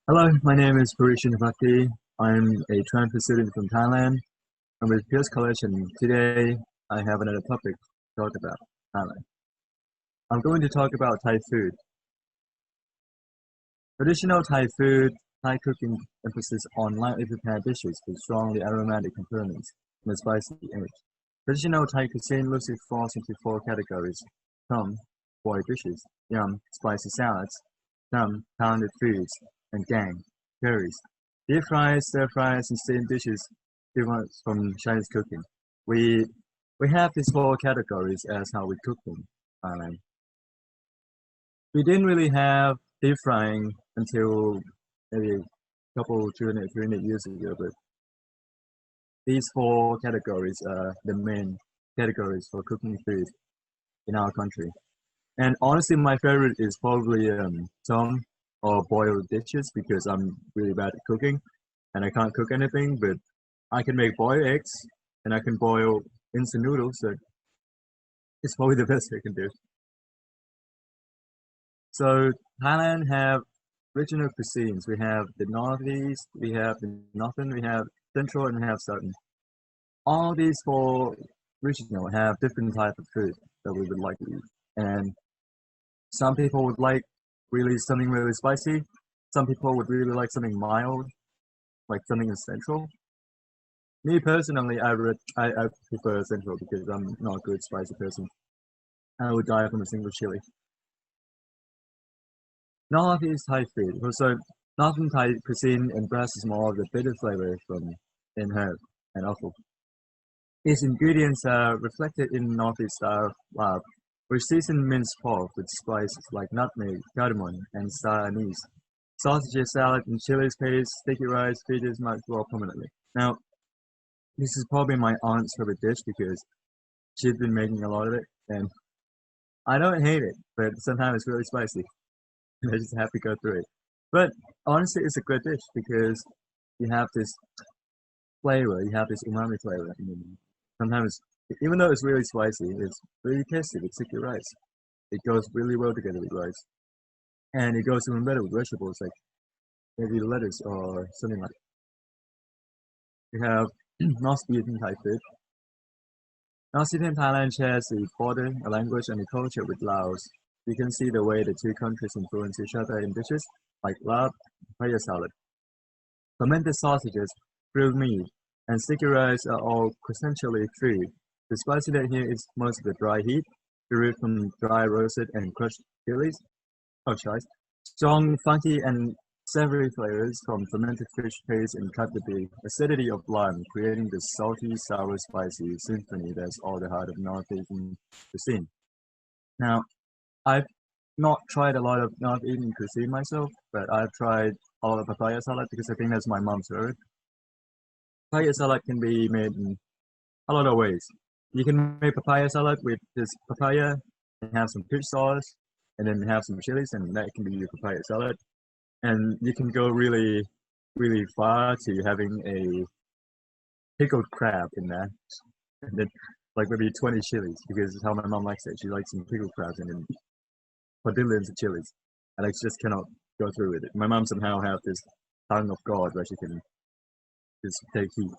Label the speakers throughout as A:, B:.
A: Hello, my name is Puri. I'm a transfer student from Thailand. I'm with Pierce College, and today I have another topic to talk about Thailand. I'm going to talk about Thai food. Traditional Thai food, Thai cooking emphasis on lightly prepared dishes with strongly aromatic components and a spicy image. Traditional Thai cuisine loosely falls into four categories: tom, boiled dishes; yum, spicy salads; tam, pounded foods; and gang, curries. Deep fries, stir fries, and steamed dishes differ from Chinese cooking. We we have these four categories as how we cook them. Um, we didn't really have deep frying until maybe a couple 200, 300 years ago, but these four categories are the main categories for cooking food in our country. And honestly, my favorite is probably tom or boiled dishes because I'm really bad at cooking and I can't cook anything, but I can make boiled eggs and I can boil instant noodles. So it's probably the best I can do. So Thailand have regional cuisines. We have the northeast, we have the northern, we have central, and we have southern. All these four regional have different type of food that we would like to eat. And some people would like something really spicy. Some people would really like something mild, like something in central. Me personally, I prefer central because I'm not a good spicy person. I would die from a single chili. Northeast Thai food. Also, Northern Thai cuisine embraces more of the bitter flavor from in herb and offal. Its ingredients are reflected in Northeast style lab, which season minced pork with spices like nutmeg, cardamom, and star anise. Sausages, salad, and chilies paste, sticky rice features much more prominently. Now, this is probably my aunt's favorite dish because she's been making a lot of it, and I don't hate it, but sometimes it's really spicy, and I just have to go through it. But honestly, it's a good dish because you have this flavor, you have this umami flavor. Sometimes, even though it's really spicy, it's really tasty with sticky rice. It goes really well together with rice, and it goes even better with vegetables like maybe lettuce or something like. We have North Vietnam Thai food. North Vietnam Thailand shares a border, a language, and a culture with Laos. You can see the way the two countries influence each other in dishes like lab, papaya salad. Fermented sausages, grilled meat, and sticky rice are all quintessentially food. The spicy that here is most of the dry heat, derived from dry roasted and crushed chilies. Oh, chives. Strong, funky, and savory flavors from fermented fish paste and cut with the acidity of lime, creating this salty, sour, spicy symphony that's all the heart of North Asian cuisine. Now, I've not tried a lot of North Asian cuisine myself, but I've tried a lot of papaya salad because I think that's my mom's favorite. Papaya salad can be made in a lot of ways. You can make papaya salad with just papaya and have some fish sauce, and then have some chilies, and that can be your papaya salad. And you can go really, really far to having a pickled crab in there, and then like maybe 20 chilies because it's how my mom likes it. She likes some pickled crabs and then quadrillions of chilies, and I just cannot go through with it. My mom somehow has this tongue of God where she can just take heat,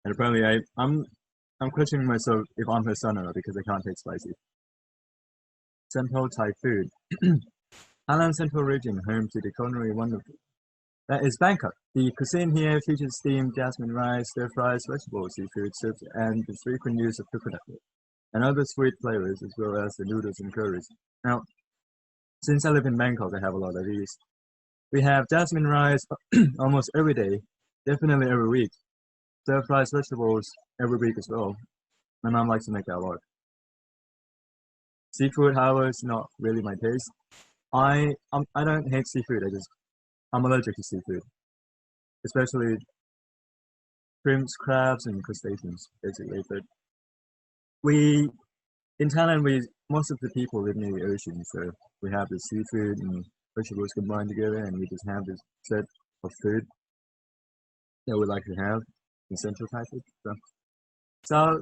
A: and apparently I'm questioning myself if I'm her son or not because I can't take spicy. Central Thai food. Thailand's central region, home to the culinary wonderful. That is Bangkok. The cuisine here features steamed jasmine rice, stir fries, vegetables, seafood soups, and the frequent use of coconut milk and other sweet flavors, as well as the noodles and curries. Now, since I live in Bangkok, I have a lot of these. We have jasmine rice almost every day, definitely every week. Stir fries vegetables every week as well. My mom likes to make that a lot. Seafood, however, is not really my taste. I don't hate seafood. I'm allergic to seafood, especially shrimps, crabs, and crustaceans, basically. But we in Thailand, we most of the people live near the ocean, so we have the seafood and vegetables combined together, and we just have this set of food that we like to have in Central Thai food. South,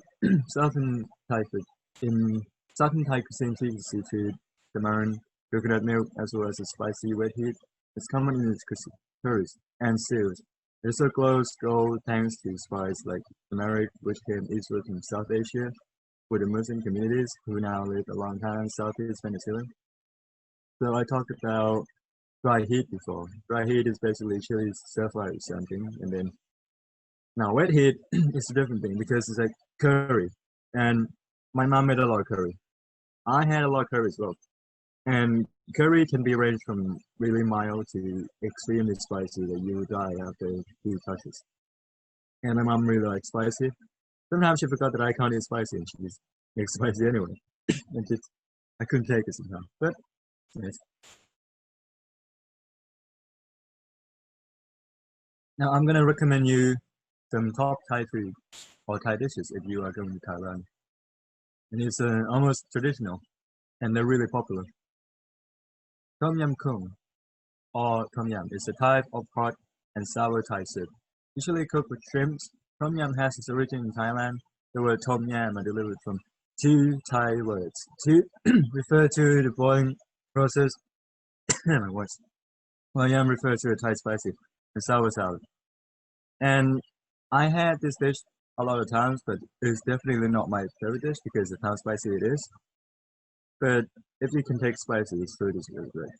A: Southern Thai food. In Southern Thai cuisine features seafood, tamarind, coconut milk, as well as a spicy red heat. It's common in its cuisine. curries, and stews. They're so close go thanks to spies like turmeric, which came eastward from South Asia, with the Muslim communities who now live a long time in Southeast Venezuela. So I talked about dry heat before. Dry heat is basically chili stir fry or something, and then now wet heat is a different thing because it's like curry, and my mom made a lot of curry. I had a lot of curry as well, and curry can be ranged from really mild to extremely spicy that you will die after a few touches. And my mom really likes spicy. Sometimes she forgot that I can't eat spicy, and she just makes spicy anyway. And just I couldn't take it sometimes, but yes. Now I'm gonna recommend you some top Thai food or Thai dishes if you are going to Thailand. And it's almost traditional, and they're really popular. Tom Yam Kung or Tom Yam is a type of hot and sour Thai soup, usually cooked with shrimps. Tom Yam has its origin in Thailand. The word Tom Yam are derived from two Thai words. To refer to the boiling process, while Yam refers to a Thai spicy and sour salad. And I had this dish a lot of times, but it's definitely not my favorite dish because of how spicy it is. But if you can take spicy, this food is really great.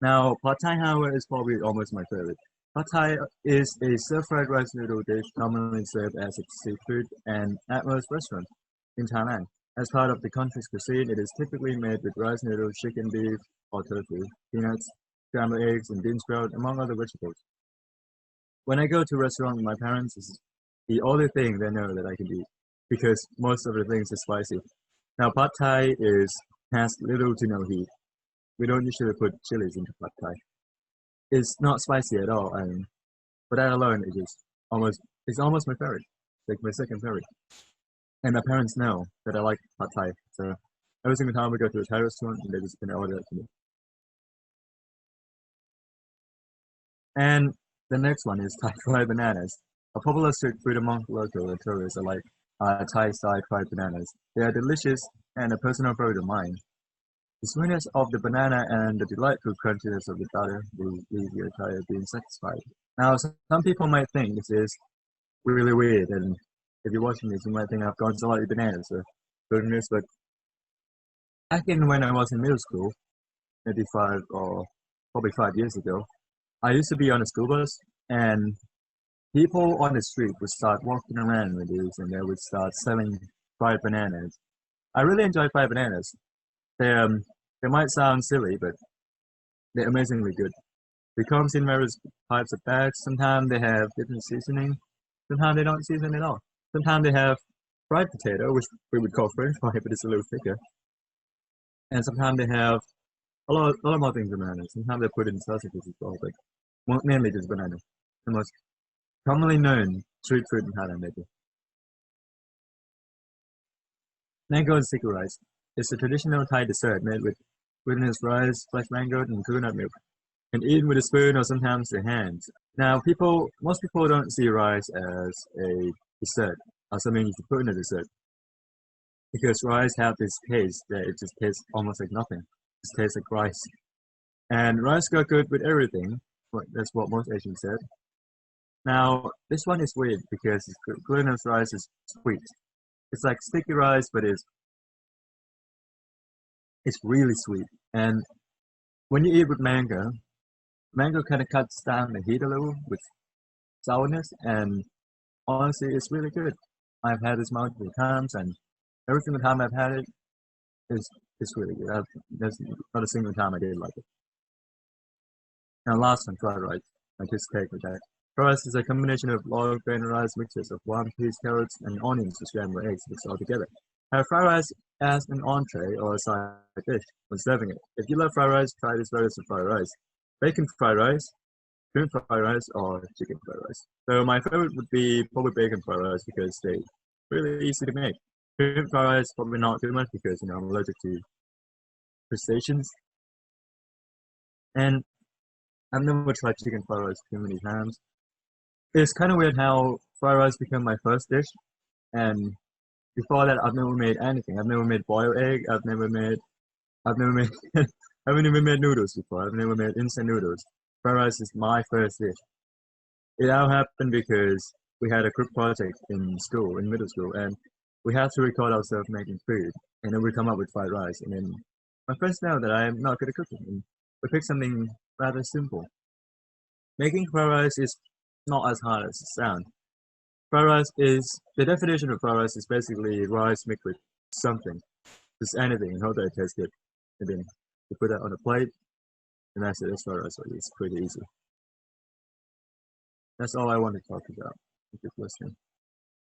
A: Now, pad thai, however, is probably almost my favorite. Pad thai is a stir-fried rice noodle dish commonly served as a seafood and at most restaurants in Thailand. As part of the country's cuisine, it is typically made with rice noodles, chicken, beef, or tofu, peanuts, scrambled eggs, and bean sprout, among other vegetables. When I go to a restaurant with my parents, this is the only thing they know that I can eat because most of the things are spicy. Now, pad thai has little to no heat. We don't usually put chilies into pad thai. It's not spicy at all, and for that alone, it's almost my favorite, like my second favorite. And my parents know that I like pad thai, so every single time we go to a Thai restaurant, they just gonna order it for me. And the next one is Thai fried bananas, a popular street food among local and tourists alike. Thai style fried bananas. They are delicious and a personal favorite of mine. The sweetness of the banana and the delightful crunchiness of the batter will leave you tired being satisfied. Now, some people might think this is really weird, and if you're watching this, you might think I've gone to like bananas or goodness, but back in when I was in middle school, maybe probably 5 years ago, I used to be on a school bus, and people on the street would start walking around with these, and they would start selling fried bananas. I really enjoy fried bananas. They might sound silly, but they're amazingly good. They comes in various types of bags. Sometimes they have different seasoning. Sometimes they don't season at all. Sometimes they have fried potato, which we would call French fry, but it's a little thicker. And sometimes they have a lot more things in bananas. Sometimes they put in sausages as well, but mainly just banana. The most commonly known street food in Thailand, maybe. Mango and sticky rice is a traditional Thai dessert made with glutinous rice, fresh mango, and coconut milk, and eaten with a spoon or sometimes their hands. Now, most people don't see rice as a dessert or something you can put in a dessert because rice have this taste that it just tastes almost like nothing. It just tastes like rice, and rice got good with everything. That's what most Asians said. Now, this one is weird because glutinous rice is sweet. It's like sticky rice, but it's really sweet. And when you eat with mango kind of cuts down the heat a little with sourness, and honestly, it's really good. I've had this multiple times, and every single time I've had it, it's really good. There's not a single time I didn't like it. Now, last one, fried rice. I just take with that. Fried rice is a combination of large grain rice mixtures of one piece carrots and onions and scrambled eggs mixed all together. Have fried rice as an entree or a side dish when serving it. If you love fried rice, try this variation of fried rice. Bacon fried rice, shrimp fried rice, or chicken fried rice. So my favorite would be probably bacon fried rice because they're really easy to make. Shrimp fried rice probably not too much because I'm allergic to crustaceans. And I've never tried chicken fried rice too many times. It's kind of weird how fried rice became my first dish, and before that, I've never made anything. I've never made boiled egg. I've never made, I haven't even made noodles before. I've never made instant noodles. fried rice is my first dish. It all happened because we had a group project in school, in middle school, and we had to record ourselves making food, and then we come up with fried rice. And then my friends know that I am not good at cooking, and we picked something rather simple. Making fried rice is not as hard as it sounds. Fried rice is the definition of fried rice is basically rice mixed with something, just anything, and hope that it tastes good. And then you put that on a plate, and that's it. That's fried rice. It's pretty easy. That's all I want to talk about. Thank you for listening.